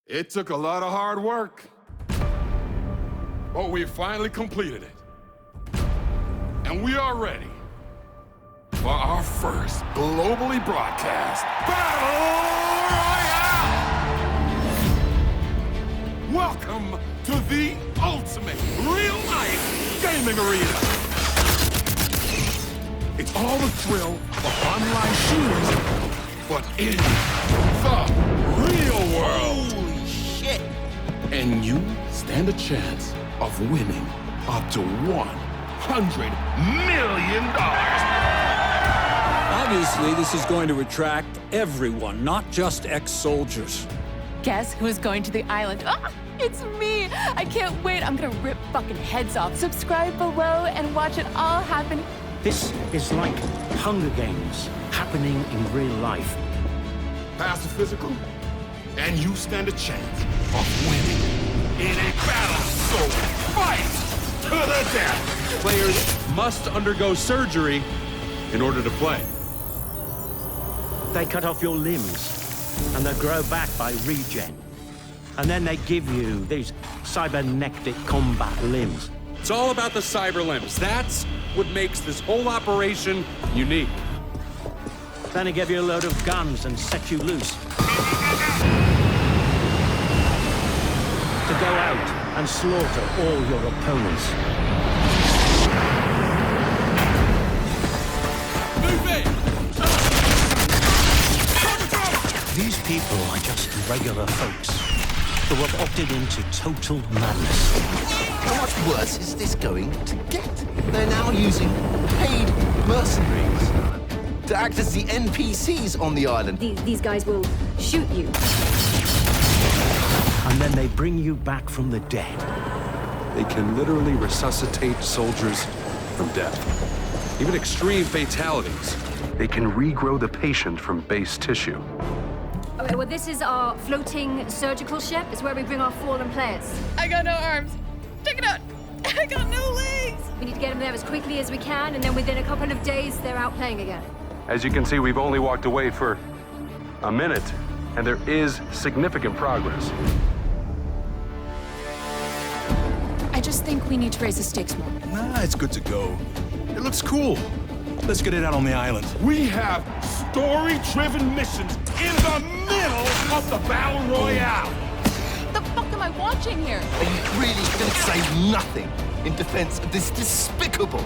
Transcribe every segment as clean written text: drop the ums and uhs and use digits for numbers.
It took a lot of hard work, but we finally completed it. And we are ready for our first globally broadcast Battle Royale! Welcome to the ultimate real-life gaming arena. It's all the thrill of online shooters, but in the real world. Holy shit! And you stand a chance of winning up to $100 million. Obviously, this is going to attract everyone, not just ex-soldiers. Guess who's going to the island? Oh, it's me! I can't wait. I'm gonna rip fucking heads off. Subscribe below and watch it all happen. This is like Hunger Games happening in real life. Pass the physical, and you stand a chance of winning in a battle. So fight to the death. Players must undergo surgery in order to play. They cut off your limbs, and they grow back by regen. And then they give you these cybernetic combat limbs. It's all about the cyber limbs. That's what makes this whole operation unique. Then they give you a load of guns and set you loose. To go out and slaughter all your opponents. These people are just regular folks who have opted into total madness. How much worse is this going to get? They're now using paid mercenaries to act as the NPCs on the island. These guys will shoot you. And then they bring you back from the dead. They can literally resuscitate soldiers from death. Even extreme fatalities. They can regrow the patient from base tissue. Okay, well, this is our floating surgical ship. It's where we bring our fallen players. I got no arms. Check it out. I got no legs. We need to get them there as quickly as we can, and then within a couple of days, they're out playing again. As you can see, we've only walked away for a minute, and there is significant progress. I just think we need to raise the stakes more. Nah, it's good to go. It looks cool. Let's get it out on the island. We have story-driven missions in the middle of the Battle Royale. The fuck am I watching here? Are you really going to say nothing in defense of this despicable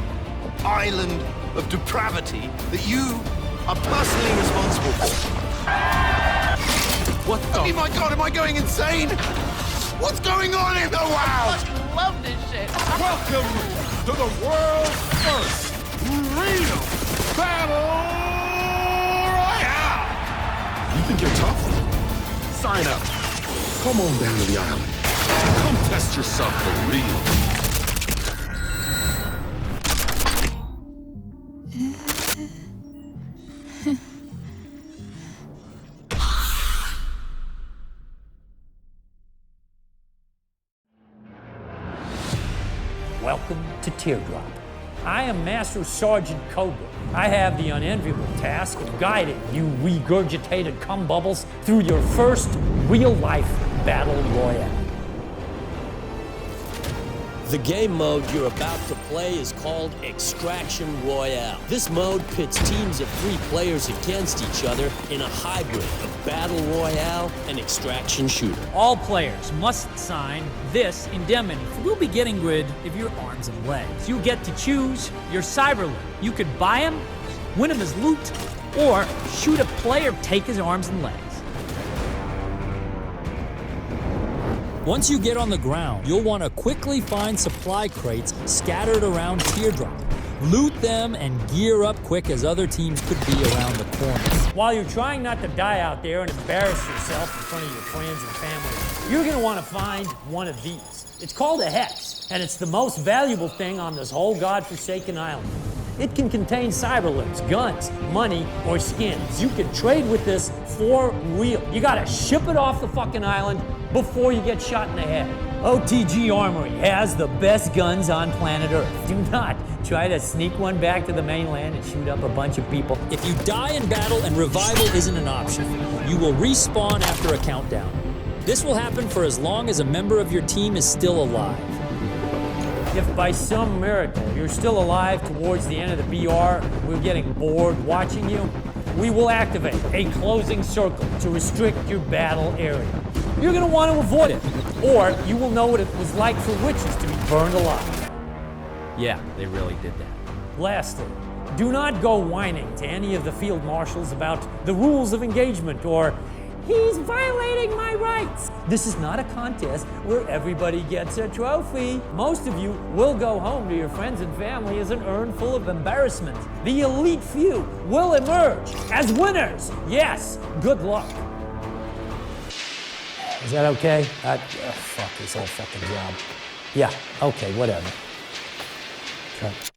island of depravity that you are personally responsible for? What the? Oh my God, am I going insane? What's going on in the world? I love this shit. Welcome to the world's first real Battle Royale. You think you're tough? Sign up. Come on down to the island. Come test yourself for real. Welcome to Teardrop. I am Master Sergeant Cobra. I have the unenviable task of guiding you regurgitated cum bubbles through your first real-life battle royale. The game mode you're about to play is called Extraction Royale. This mode pits teams of 3 players against each other in a hybrid of Battle Royale and Extraction Shooter. All players must sign this indemnity. We'll be getting rid of your arms and legs. You get to choose your cyber limb. You could buy him, win him as loot, or shoot a player, take his arms and legs. Once you get on the ground, you'll want to quickly find supply crates scattered around Teardrop. Loot them and gear up quick as other teams could be around the corner. While you're trying not to die out there and embarrass yourself in front of your friends and family, you're gonna want to find one of these. It's called a hex, and it's the most valuable thing on this whole godforsaken island. It can contain cyber limbs, guns, money, or skins. You can trade with this for real. You gotta ship it off the fucking island before you get shot in the head. OTG Armory has the best guns on planet Earth. Do not try to sneak one back to the mainland and shoot up a bunch of people. If you die in battle and revival isn't an option, you will respawn after a countdown. This will happen for as long as a member of your team is still alive. If by some miracle you're still alive towards the end of the BR, we're getting bored watching you, we will activate a closing circle to restrict your battle area. You're going to want to avoid it, or you will know what it was like for witches to be burned alive. Yeah, they really did that. Lastly, do not go whining to any of the field marshals about the rules of engagement or he's violating my rights. This is not a contest where everybody gets a trophy. Most of you will go home to your friends and family as an urn full of embarrassment. The elite few will emerge as winners. Yes, good luck. Is that okay? Fuck this whole fucking job. Yeah, okay, whatever. Cut.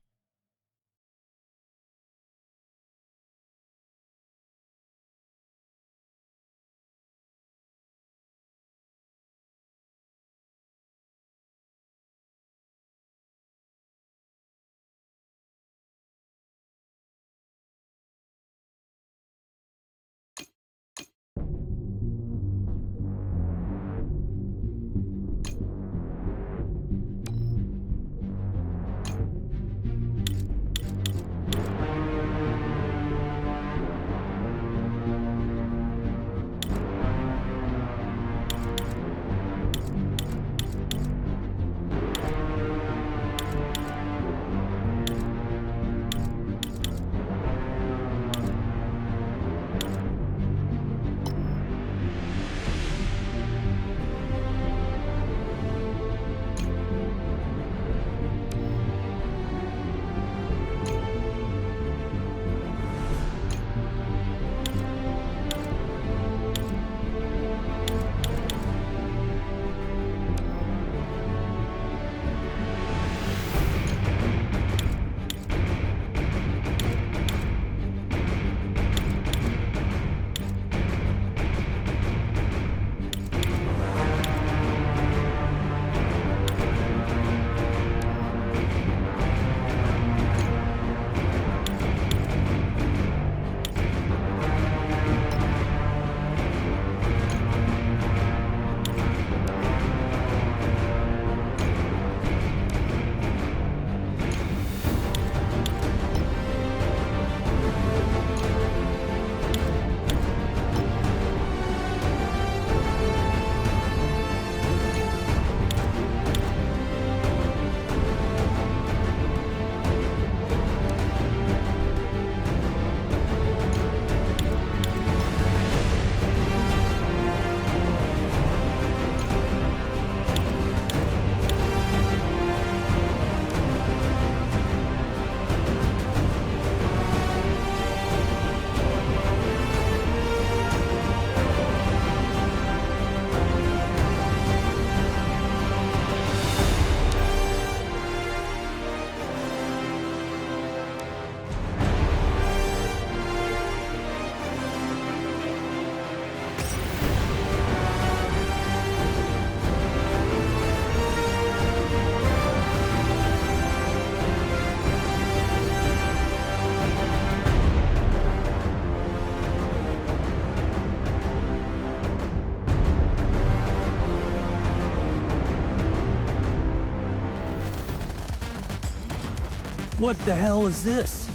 What the hell is this?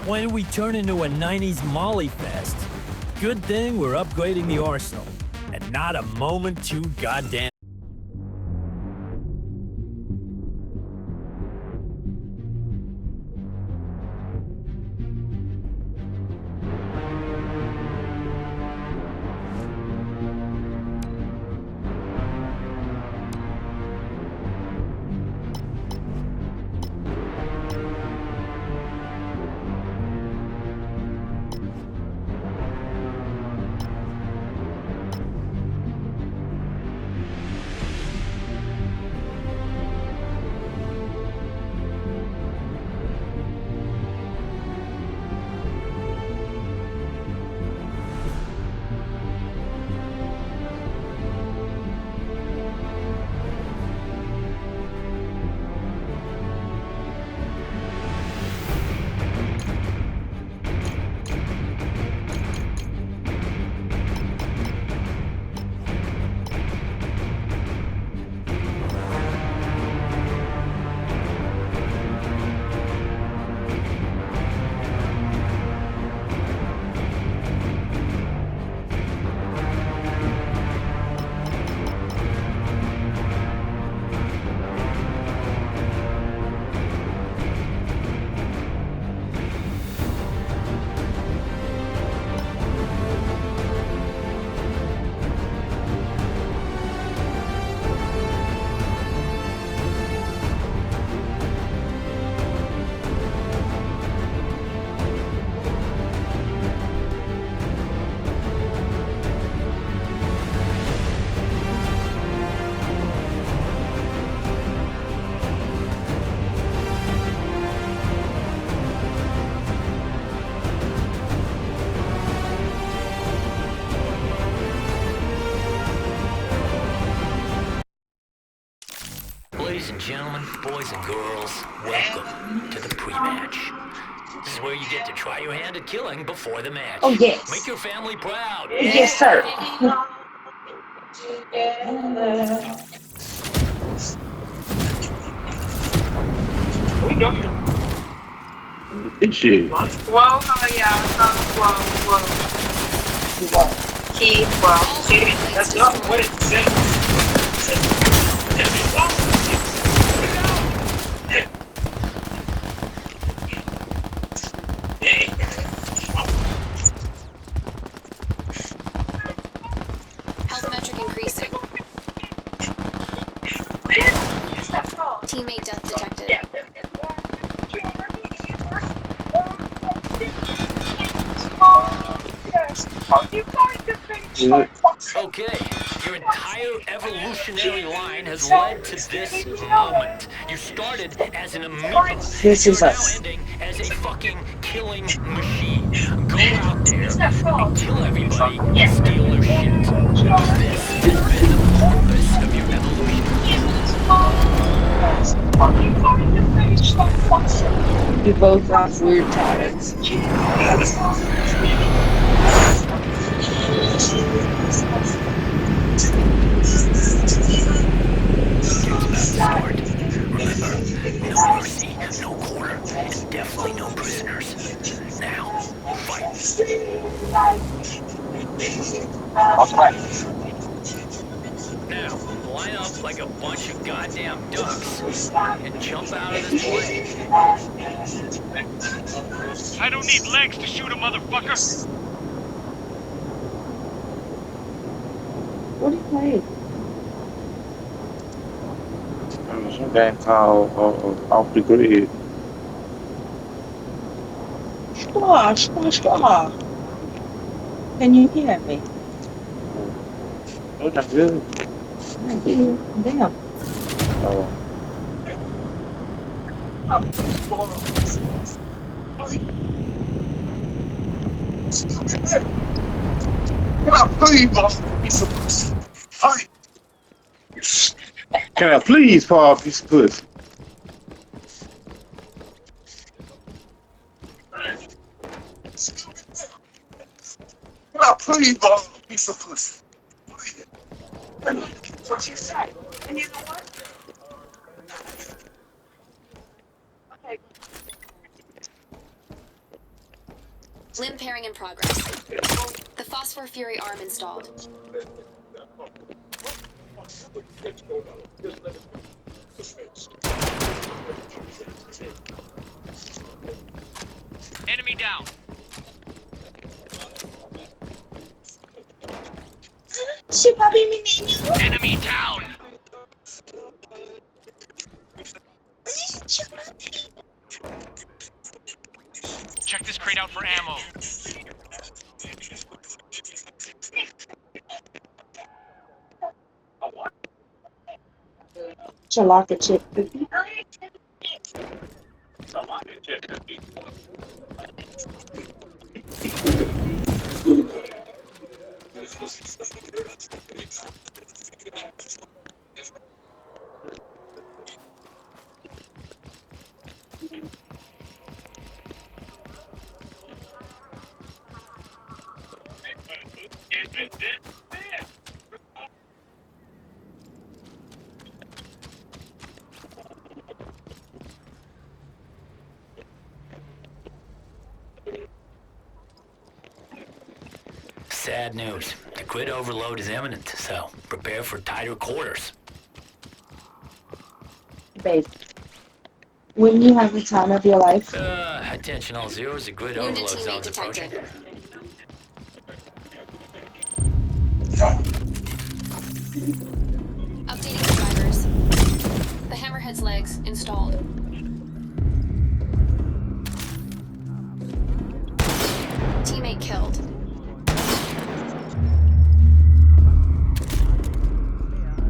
Why did we turn into a 90s Molly fest? Good thing we're upgrading the arsenal, and not a moment too goddamn. gentlemen, boys and girls, welcome to the pre-match. This is where you get to try your hand at killing before the match. Oh, yes. Make your family proud. Yes, sir. Shit. Whoa, yeah. Whoa. Key, whoa. Let's go. What is it? Health metric increasing. Teammate death detected. Okay, your entire evolutionary line has led to this moment. You started as an amoeba. This is You're us. now ending as a fucking killing machine. Go out there and kill everybody and steal their shit. This has been the purpose of your evolution. We both have weird talents. Start. Remember, no mercy, no quarter, and definitely no prisoners. Now, fight. Now, line up like a bunch of goddamn ducks and jump out of this plane. I don't need legs to shoot a motherfucker. What do you play? Some game called Off the Grid. Squaw. Can you hear me? Oh, that's good. I do. Damn. Oh. Can I please fall off this pussy? Please, boss, piece of pussy. What you say? And you know what? Okay. Limb pairing in progress. The Phosphor Fury arm installed. Enemy down. Enemy down. Check this crate out for ammo. Chalaka chip cookie. Sad news. The grid overload is imminent, so prepare for tighter quarters. Babe, when you have the time of your life, Attention all zeros, the grid overload zone's approaching. Updating the drivers. The Hammerhead's legs installed. Teammate killed.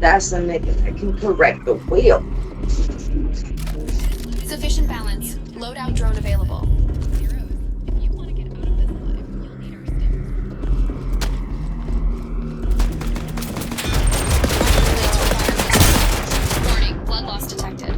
that's the nigga that can correct the wheel. Sufficient balance. Loadout drone available. Warning, blood loss detected.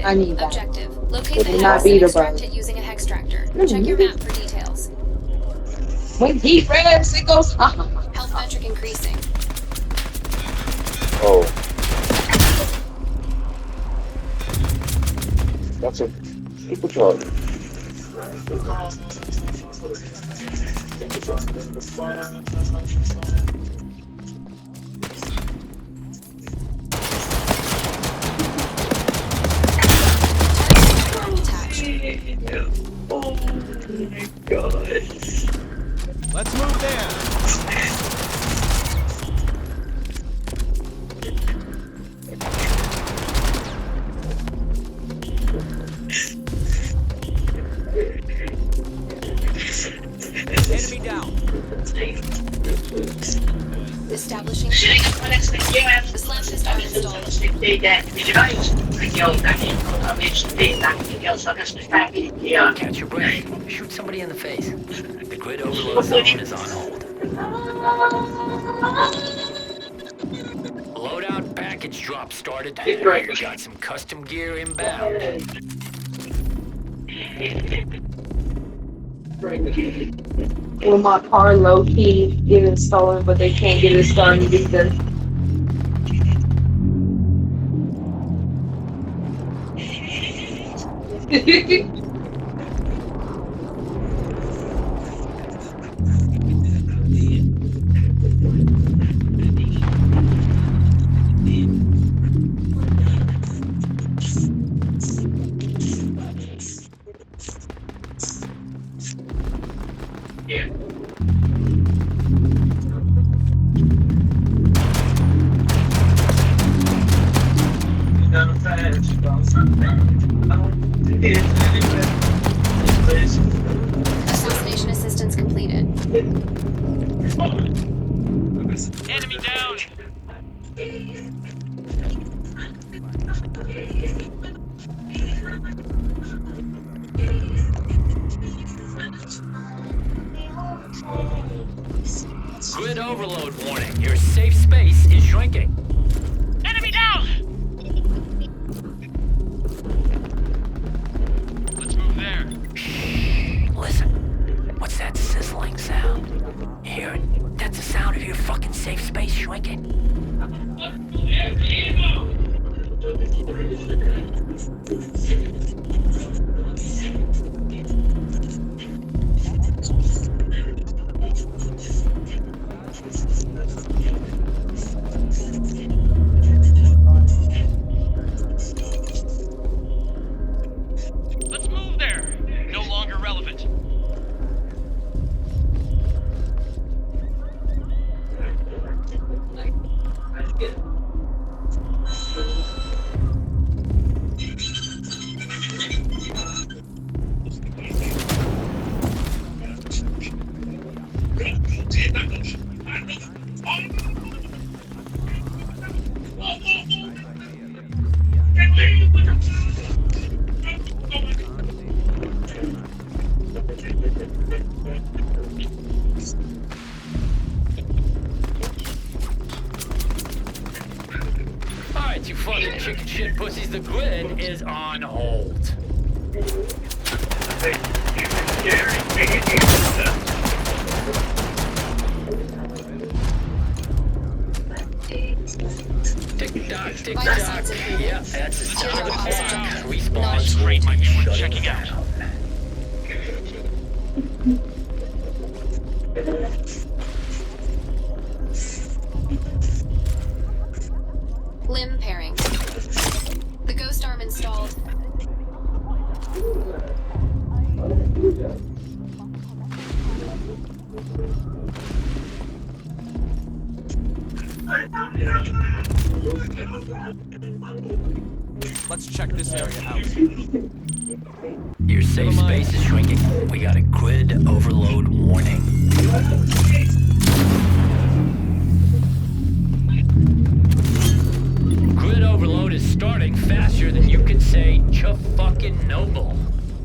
I need that. Objective. Locate It the will not hex be and the extract bug. it using a hex tractor. Check your map for details. When he revs, it goes. Health metric increasing. Oh. That's a supercharger. Oh my god. Let's move there. Enemy down. Establishing. The slam pistol installed. Catch your breath. Shoot somebody in the face. The grid overload zone is on hold. Loadout package drop started. You got some custom gear inbound. When my car low key getting stolen, but they can't get it started either. Assassination assistance completed. Enemy down. Grid overload warning. Your safe space is shrinking. Enemy down. Let's move there. Listen. What's that sizzling sound? You hear it? That's the sound of your fucking safe space shrinking. Let's move there. No longer relevant. Alright, you fucking chicken shit pussies, the grid is on hold. Tick-tock, tick-tock. Yeah, that's a solid attack. Respawn rate Checking out. Limb pairing. The ghost arm installed. Let's check this area out. Your safe space is shrinking. We got a grid overload warning. Grid overload is starting faster than you can say ch-fucking noble.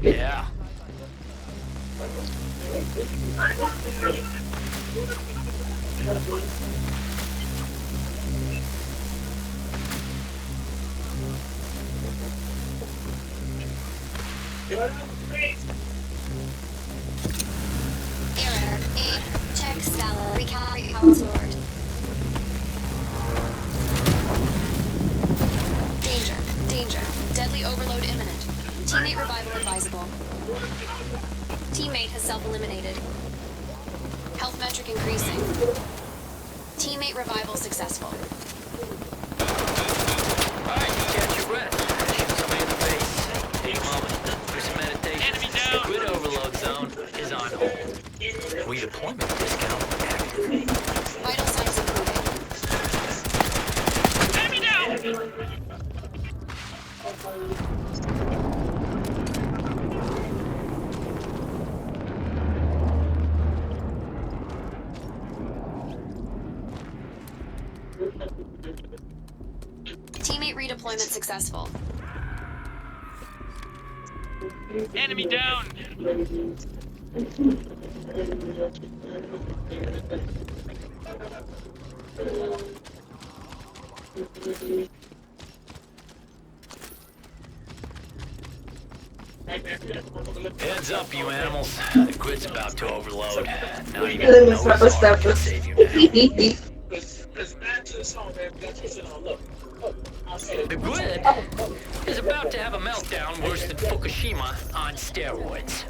Yeah. Error. Check valid. Recount stored. Danger. Danger. Deadly overload imminent. Teammate revival advisable. Teammate has self-eliminated. Health metric increasing. Teammate revival successful. Alright, catch your breath. Shoot somebody in the face. Take a moment. Do some meditation. Enemy down. The grid overload zone is on hold. Redeployment discount active. Vital signs improving. Enemy down! Teammate redeployment successful. Enemy down! Heads up, you animals. The grid's about to overload. Now you gotta know what's to save you now. The grid is about to have a meltdown worse than Fukushima on steroids.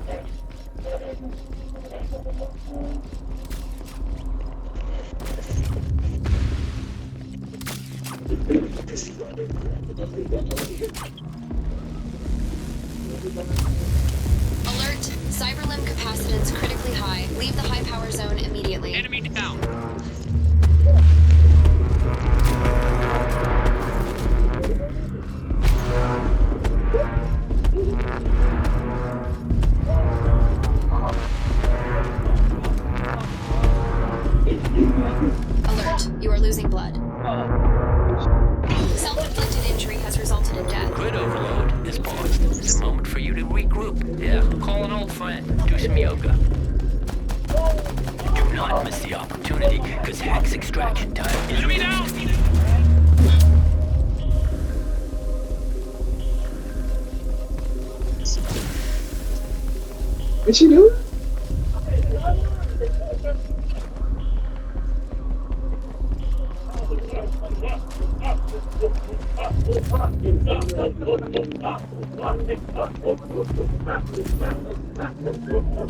Alert! Cyberlimb capacitance critically high. Leave the high power zone immediately. Enemy down! Alert! You are losing blood. Self-inflicted injury has resulted in death. Grid overload is paused. It's a moment for you to regroup. Yeah, call an old friend. Do some yoga. Do not miss the opportunity, because Hex extraction time is Enemy down! What you doing?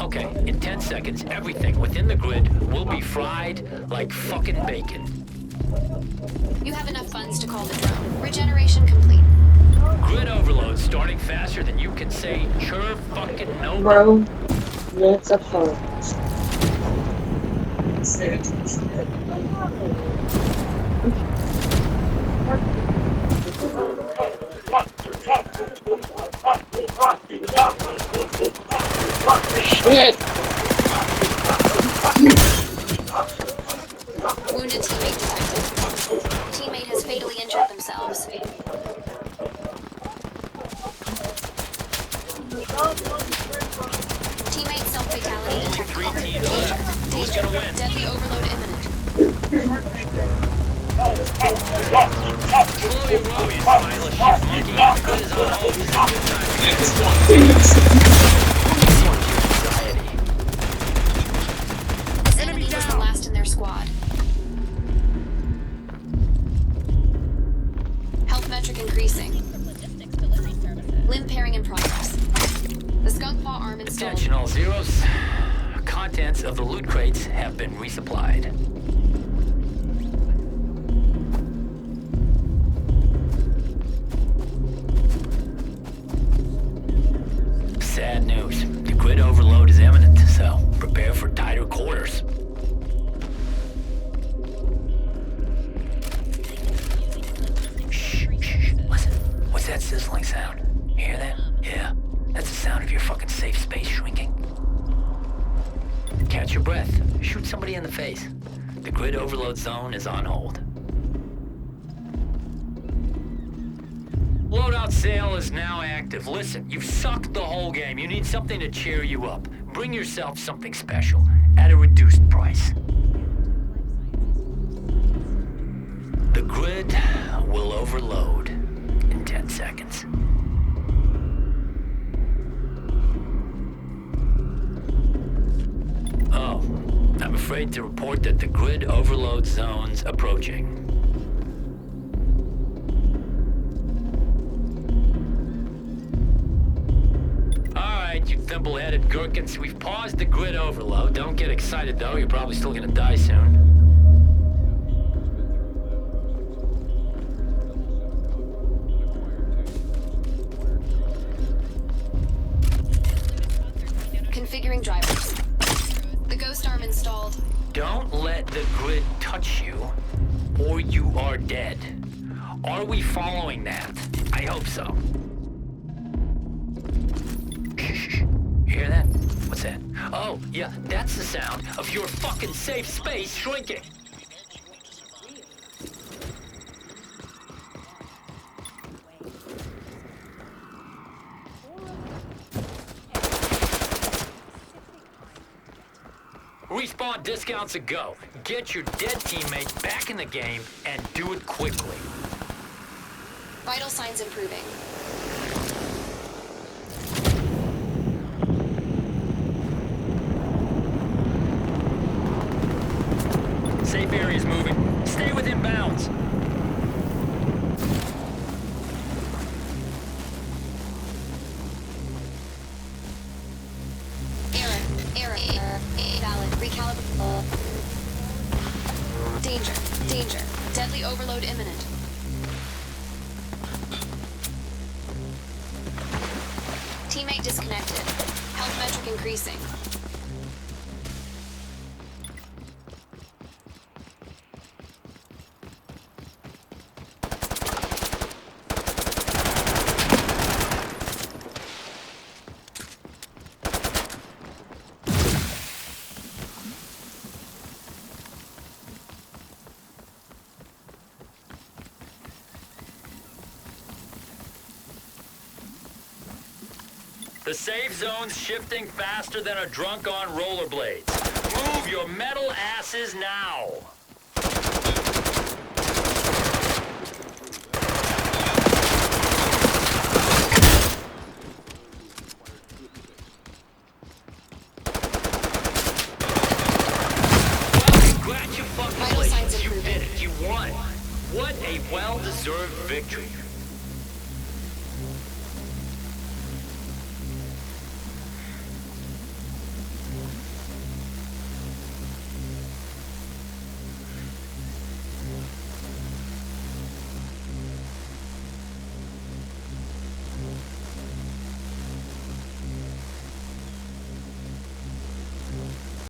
Okay, in 10 seconds, everything within the grid will be fried like fucking bacon. You have enough funds to call the drone. Regeneration complete. Grid overload starting faster than you can say chur fucking no. Bro, what's up for? Shit! Wounded teammate detected. Teammate has fatally injured themselves. Teammate self-fatality detected. 3 teams left. Who's gonna win? Deadly overload imminent. Slow your roll, you spineless shit monkey. Good as a hoe. This is a good time to get this one. This enemy was the last in their squad. Health metric increasing. Limb pairing in progress. The skunk paw arm installed. Attention all zeros. Contents of the loot crates have been resupplied. Sad news. The grid overload is imminent, so prepare for tighter quarters. Shh, shh, listen. What's that sizzling sound? Hear that? Yeah. That's the sound of your fucking safe space shrinking. Catch your breath. Shoot somebody in the face. The grid overload zone is on hold. Loadout sale is now active. Listen, you've sucked the whole game. You need something to cheer you up. Bring yourself something special at a reduced price. The grid will overload in 10 seconds. afraid to report that the grid overload zone's approaching. Alright, you thimble-headed gherkins, we've paused the grid overload. Don't get excited though, you're probably still gonna die soon. Configuring drivers. The ghost arm installed. Don't let the grid touch you, or you are dead. Are we following that? I hope so. Hear that? What's that? Oh, yeah, that's the sound of your fucking safe space shrinking. Respawn discounts a go. Get your dead teammate back in the game and do it quickly. Vital signs improving. Safe area's moving. Stay within bounds. Error. Valid. Recalibrate. Danger. Deadly overload imminent. Teammate disconnected. Health metric increasing. The safe zone's shifting faster than a drunk on rollerblades. Move your metal asses now! Well, congratulations, you did it, you won. What a well-deserved victory.